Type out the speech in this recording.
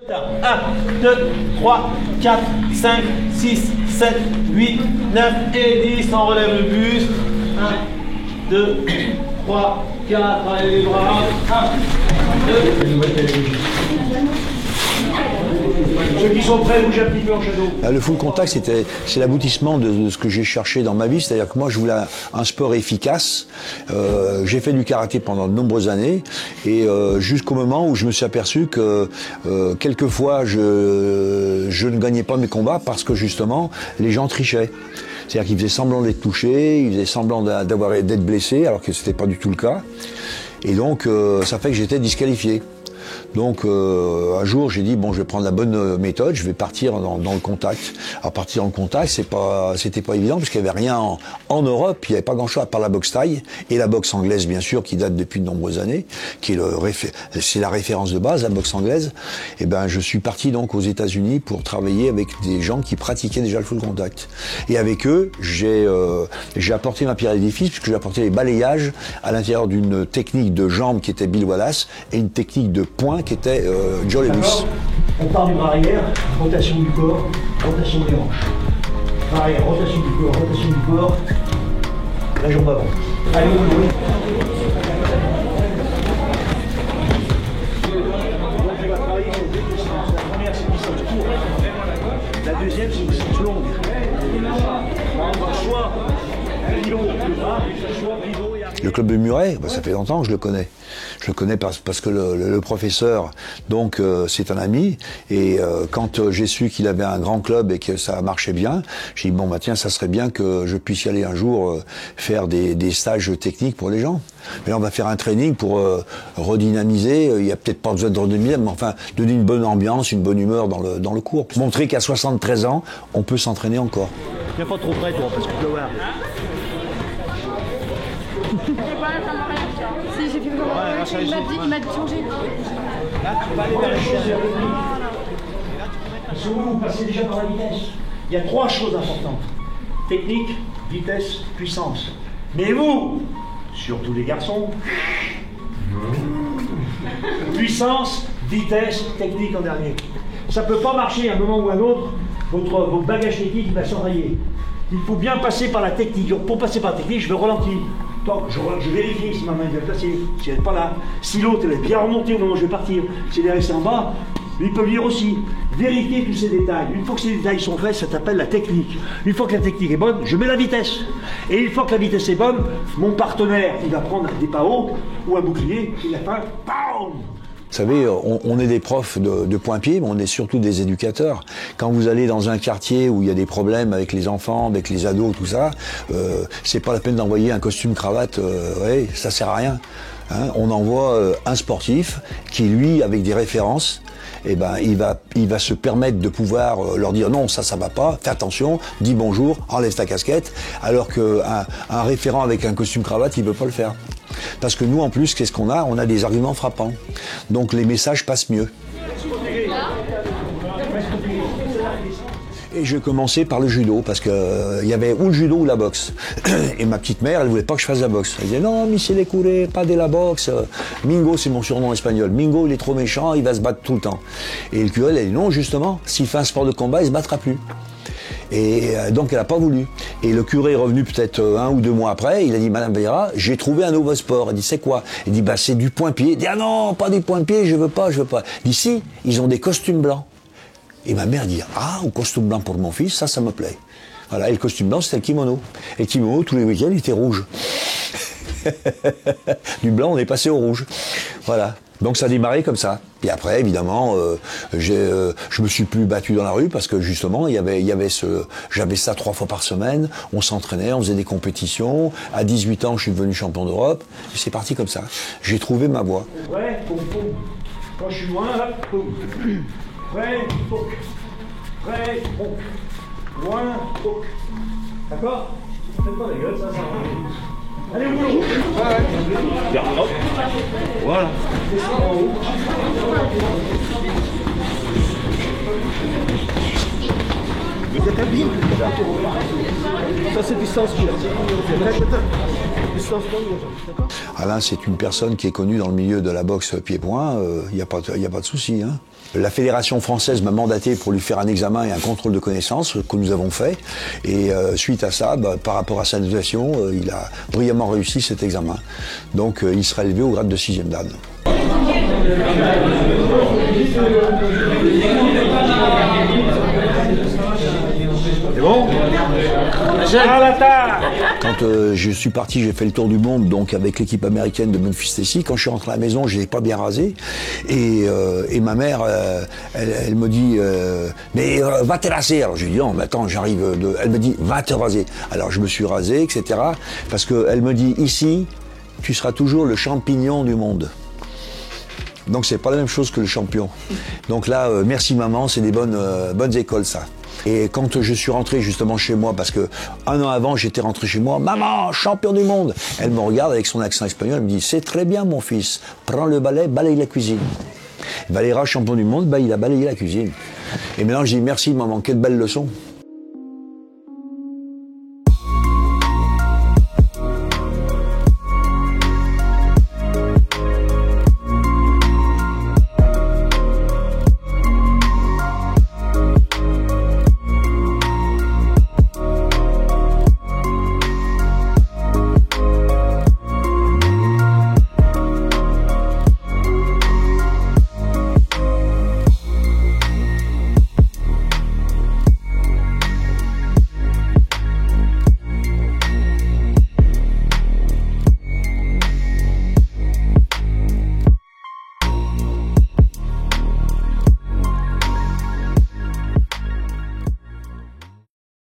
1, 2, 3, 4, 5, 6, 7, 8, 9 et 10. On relève le buste. 1, 2, 3, 4. Allez les bras. 1, 2. Ceux qui sont prêts, bougez un petit peu en shadow. Le full contact, c'est l'aboutissement de ce que j'ai cherché dans ma vie. C'est-à-dire que moi, je voulais un sport efficace. J'ai fait du karaté pendant de nombreuses années. Et jusqu'au moment où je me suis aperçu que quelquefois, je ne gagnais pas mes combats parce que justement, les gens trichaient. C'est-à-dire qu'ils faisaient semblant d'être touchés, ils faisaient semblant d'être blessés, alors que c'était pas du tout le cas. Et donc, ça fait que j'étais disqualifié. Donc un jour j'ai dit bon, je vais prendre la bonne méthode, je vais partir dans le contact. Alors partir dans le contact, c'était pas évident parce qu'il n'y avait rien en Europe, il n'y avait pas grand chose à part la boxe thaï et la boxe anglaise bien sûr qui date depuis de nombreuses années, qui est c'est la référence de base, la boxe anglaise. Et ben je suis parti donc aux États-Unis pour travailler avec des gens qui pratiquaient déjà le full contact. Et avec eux, j'ai apporté ma pierre à l'édifice puisque j'ai apporté les balayages à l'intérieur d'une technique de jambe qui était Bill Wallace et une technique de poing qui était Joe Lewis. On part du bras arrière, rotation du corps, rotation des hanches. Bras arrière, rotation du corps, la jambe avant. Allez, on va. On va travailler sur deux distances. La première, c'est une distance courte. La deuxième, c'est une distance longue. Soit pivot, le bras, soit pivot et arrière. Le club de Muret, ça fait longtemps que je le connais. Je le connais parce que le professeur, donc c'est un ami. Et quand j'ai su qu'il avait un grand club et que ça marchait bien, j'ai dit bon bah tiens, ça serait bien que je puisse y aller un jour faire des stages techniques pour les gens. Mais là on va faire un training pour redynamiser. Il y a peut-être pas besoin de redynamiser, mais enfin donner une bonne ambiance, une bonne humeur dans le cours. Montrer qu'à 73 ans, on peut s'entraîner encore. Viens pas trop près toi, parce que tu vas voir. Si, j'ai fait il m'a dit de changer. Là, tu vas aller vers le chien. Vous passez déjà par la vitesse. Il y a trois choses importantes. Technique, vitesse, puissance. Mais vous, surtout les garçons, puissance, vitesse, technique en dernier. Ça ne peut pas marcher à un moment ou à un autre. Votre bagage technique va s'enrayer. Il faut bien passer par la technique. Pour passer par la technique, je vais ralentir. Je vérifie si ma main est bien placée, si elle n'est pas là. Si l'autre elle est bien remontée au moment où je vais partir, si elle est restée en bas, il peut venir aussi. Vérifier tous ces détails. Une fois que ces détails sont faits, ça s'appelle la technique. Une fois que la technique est bonne, je mets la vitesse. Et une fois que la vitesse est bonne, mon partenaire, il va prendre des pas hauts ou un bouclier, il a fait PAM. Vous savez, on est des profs de point-pied, mais on est surtout des éducateurs. Quand vous allez dans un quartier où il y a des problèmes avec les enfants, avec les ados, tout ça, c'est pas la peine d'envoyer un costume cravate, ouais, ça sert à rien. Hein, on envoie un sportif qui, lui, avec des références, eh ben, il va se permettre de pouvoir leur dire non, ça va pas, fais attention, dis bonjour, enlève ta casquette, alors qu'un référent avec un costume cravate, il veut pas le faire. Parce que nous, en plus, qu'est-ce qu'on a ? On a des arguments frappants. Donc les messages passent mieux. Et je commençais par le judo, parce que il y avait ou le judo ou la boxe. Et ma petite mère, elle voulait pas que je fasse la boxe. Elle disait non, Michel Écouré, pas de la boxe. Mingo, c'est mon surnom espagnol. Mingo, il est trop méchant, il va se battre tout le temps. Et le curé, elle dit non, justement, s'il fait un sport de combat, il se battra plus. Et donc elle n'a pas voulu. Et le curé est revenu peut-être 1 ou 2 mois après, il a dit Madame Vera, j'ai trouvé un nouveau sport. Elle dit c'est quoi? Il dit bah c'est du point-pied. Il dit ah non, pas du point-pied, je veux pas. Il dit si, ils ont des costumes blancs. Et ma mère dit ah, un costume blanc pour mon fils, ça me plaît. Voilà, et le costume blanc c'était le kimono. Et le kimono tous les week-ends il était rouge. Du blanc on est passé au rouge. Voilà. Donc ça a démarré comme ça. Puis après, évidemment, je me suis plus battu dans la rue parce que justement, j'avais ça 3 fois par semaine. On s'entraînait, on faisait des compétitions. À 18 ans, je suis devenu champion d'Europe. Et c'est parti comme ça. J'ai trouvé ma voie. Ouais, poum, poum. Quand je suis loin, là, poum. Ouais, poum. Ouais, poum. Loin, poum. D'accord? Faites pas la gueule, ça va. Allez au boulot. Bien, hop. Voilà. Vous êtes habile. Ça c'est distance courte. Alain, c'est une personne qui est connue dans le milieu de la boxe pied-point, il n'y a pas de souci. Hein. La fédération française m'a mandaté pour lui faire un examen et un contrôle de connaissances que nous avons fait. Et suite à ça, par rapport à sa notation, il a brillamment réussi cet examen. Donc il sera élevé au grade de 6e dan. C'est bon? À la table. Quand je suis parti, j'ai fait le tour du monde donc avec l'équipe américaine de Memphis Tennessee. Quand je suis rentré à la maison, je n'ai pas bien rasé. Et ma mère, elle me dit mais va te raser. Alors je lui dis non, mais attends, j'arrive. Elle me dit va te raser. Alors je me suis rasé, etc. Parce qu'elle me dit ici, tu seras toujours le champignon du monde. Donc c'est pas la même chose que le champion. Donc là, merci maman, c'est des bonnes écoles ça. Et quand je suis rentré justement chez moi, parce que un an avant j'étais rentré chez moi, maman, champion du monde. Elle me regarde avec son accent espagnol, elle me dit c'est très bien mon fils, prends le balai, balaye la cuisine. Valera, champion du monde, il a balayé la cuisine. Et maintenant je dis merci maman, quelle belle leçon.